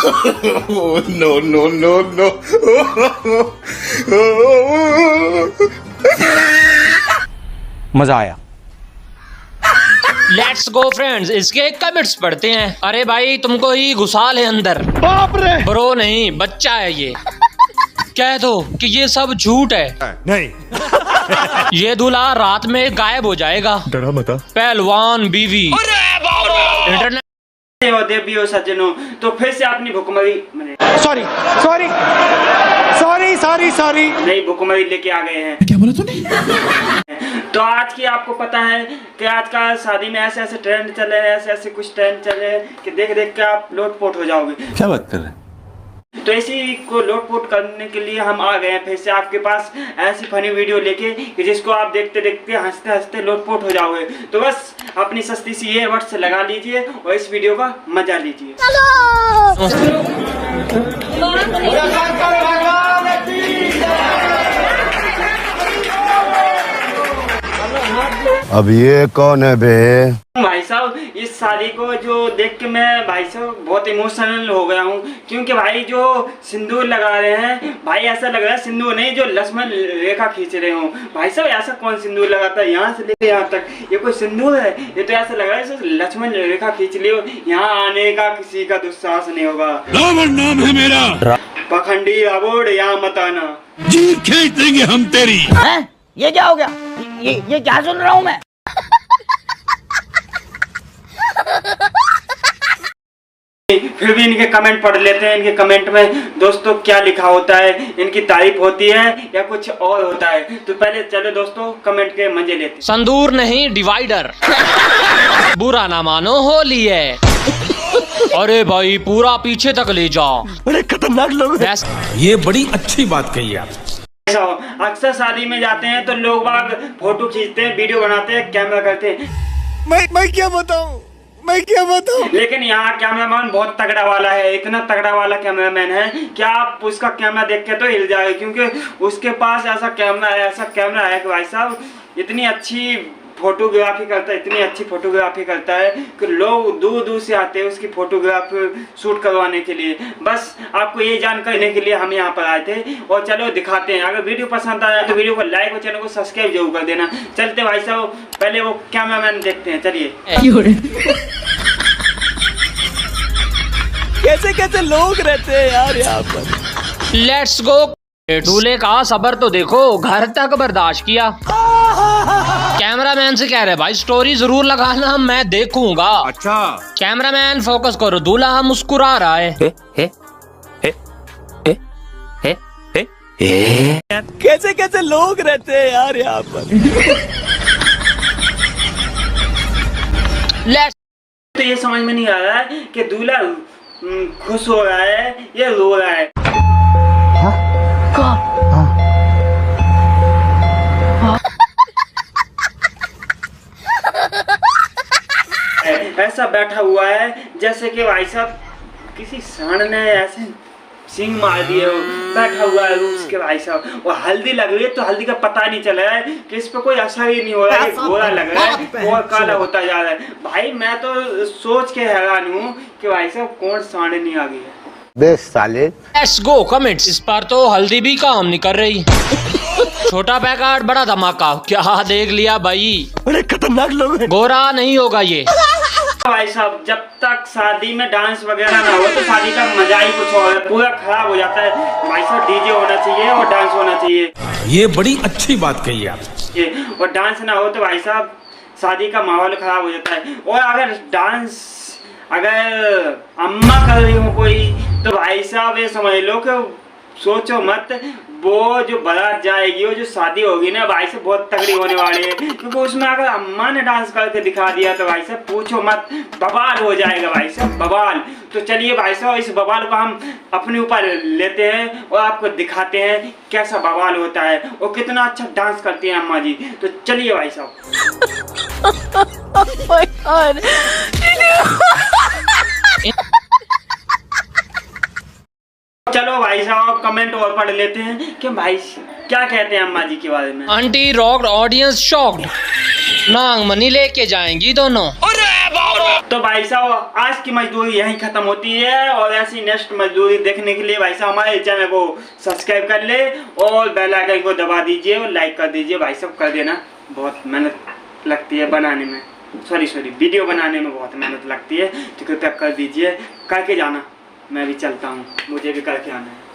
No no no no. मजा आया। Let's go friends, इसके कमेंट्स पढ़ते हैं। अरे भाई तुमको ही घुसाल है अंदर। बाप रे। ब्रो नहीं, बच्चा है ये। कह दो कि ये सब झूठ है। नहीं। ये दूल्हा रात में गायब हो जाएगा। डरा मता। पहलवान बीवी इंटरनेट देवी हो सज्जनों, तो फिर से अपनी भुखमरी sorry sorry sorry sorry sorry नई भुखमरी लेके आ गए हैं। क्या बोला तूने? तो आज की आपको पता है कि आज का शादी में ऐसे ऐसे ट्रेंड चल रहे हैं, ऐसे ऐसे कुछ ट्रेंड चल रहे हैं कि देख देख के आप लोटपोट हो जाओगे। क्या बात कर रहे हैं? तो इसी को लोटपोट करने के लिए हम आ गए हैं फिर से आपके पास ऐसी फनी वीडियो लेके कि जिसको आप देखते देखते हंसते हंसते लोटपोट हो जाओगे। तो बस अपनी सस्ती सी ये वर्ड से लगा लीजिए और इस वीडियो का मजा लीजिए। अब ये कौन है बे? भाई साहब इस शादी को जो देख के मैं भाई साहब बहुत इमोशनल हो गया हूँ, क्योंकि भाई जो सिंदूर लगा रहे हैं भाई ऐसा लग रहा है सिंदूर नहीं जो लक्ष्मण रेखा खींच रहे हो। भाई साहब ऐसा कौन सिंदूर लगाता है यहाँ से लेके यहाँ तक? ये कोई सिंदूर है? ये तो ऐसा लग रहा है लक्ष्मण रेखा खींच लियो, यहाँ आने का किसी का दुस्साहस नहीं होगा। रावण नाम है मेरा। पखंडी रावण यहाँ मत आना, जी खींच देंगे हम तेरी। ये क्या हो गया? ये क्या सुन रहा हूँ मैं? फिर भी इनके कमेंट पढ़ लेते हैं। इनके कमेंट में दोस्तों क्या लिखा होता है, इनकी तारीफ होती है या कुछ और होता है। तो पहले चलो दोस्तों कमेंट के मजे लेते हैं। संदूर नहीं डिवाइडर। बुरा ना मानो होली है। अरे भाई पूरा पीछे तक ले जाओ। बड़े खतरनाक लोग हैं। ये बड़ी अच्छी बात कही आप। अक्सर शादी में जाते हैं तो लोग बाग फोटो खींचते हैं, वीडियो बनाते हैं, कैमरा करते हैं। मैं क्या बताऊं? लेकिन यहाँ कैमरामैन बहुत तगड़ा वाला है, इतना तगड़ा वाला कैमरामैन है कि आप उसका कैमरा देख के तो हिल जाएगा, क्योंकि उसके पास ऐसा कैमरा है कि भाई साहब इतनी अच्छी फोटोग्राफी करता है, इतनी अच्छी फोटोग्राफी करता है कि लोग दूर दूर से आते हैं उसकी फोटोग्राफ शूट करवाने के लिए। बस आपको ये जानकारी देने के लिए हम यहाँ पर आए थे। और चलो दिखाते हैं। अगर वीडियो पसंद आया तो वीडियो को लाइक और चैनल को सब्सक्राइब जरूर कर देना। चलते भाई साहब पहले वो कैमरामैन देखते हैं, चलिए। कैसे कैसे लोग रहते हैं यार यहाँ पर। Let's go. दूल्हे का सबर तो देखो, घर तक बर्दाश्त किया। कैमरामैन से कह रहे भाई स्टोरी जरूर लगाना, मैं देखूंगा। अच्छा कैमरामैन फोकस करो, दूल्हा मुस्कुरा रहा है। कैसे कैसे लोग रहते हैं यार यहाँ पर। लेट्स तो ये समझ में नहीं आ रहा है कि दूल्हा खुश हो रहा है या रो रहा है। ऐसा बैठा हुआ है जैसे कि भाई साहब किसी सांड ने ऐसे सिंग मार दिए हो, बैठा हुआ है रूस के भाई साहब। और हल्दी लग रही है तो हल्दी का पता नहीं चल रहा है कि इस पे कोई असर ही नहीं हो रहा है, गोरा लग रहा है और काला होता जा रहा है। भाई मैं तो सोच के हैरान हूँ कि भाई साहब कौन सांडनी आ गई है। बे साले। Let's go comments. इस बार तो हल्दी भी काम नहीं कर रही। छोटा पैकेट बड़ा धमाका, क्या देख लिया भाई। बड़े खतरनाक लोग हैं। गोरा नहीं होगा ये। भाई साहब जब तक शादी में डांस वगैरह ना हो तो शादी का मजा ही कुछ और है, पूरा खराब हो जाता है। भाई साहब डीजे होना चाहिए और डांस होना चाहिए। ये बड़ी अच्छी बात कही आप। और डांस ना हो तो भाई साहब शादी का माहौल खराब हो जाता है। और अगर डांस अगर अम्मा कर रही हो कोई तो भाई साहब ये समझ लो कि सोचो मत, वो जो बारात जाएगी, वो जो शादी होगी ना भाई साहब बहुत तगड़ी होने वाली है। क्योंकि उसमें अगर अम्मा ने डांस करके दिखा दिया तो भाई साहब पूछो मत, बवाल हो जाएगा भाई साहब, बवाल। तो चलिए भाई साहब इस बवाल को हम अपने ऊपर लेते हैं और आपको दिखाते हैं कैसा बवाल होता है और कितना अच्छा डांस करती हैं अम्मा जी। तो चलिए भाई साहब। चलो भाई साहब कमेंट और पढ़ लेते हैं कि भाई क्या कहते हैं अम्मा जी के बारे में। Aunty rocked, audience shocked. नांग मनी लेके जाएंगी दोनों। तो भाई साहब आज की मजदूरी यहीं खत्म होती है, और ऐसी नेक्स्ट मजदूरी देखने के लिए भाई साहब हमारे चैनल को सब्सक्राइब कर ले और बेल आइकन को दबा दीजिए और लाइक कर दीजिए। भाई साहब कर देना, बहुत मेहनत लगती है बनाने में, सॉरी वीडियो बनाने में बहुत मेहनत लगती है, तो कृपया कर दीजिए, करके जाना। मैं भी चलता हूँ, मुझे भी करके आना है।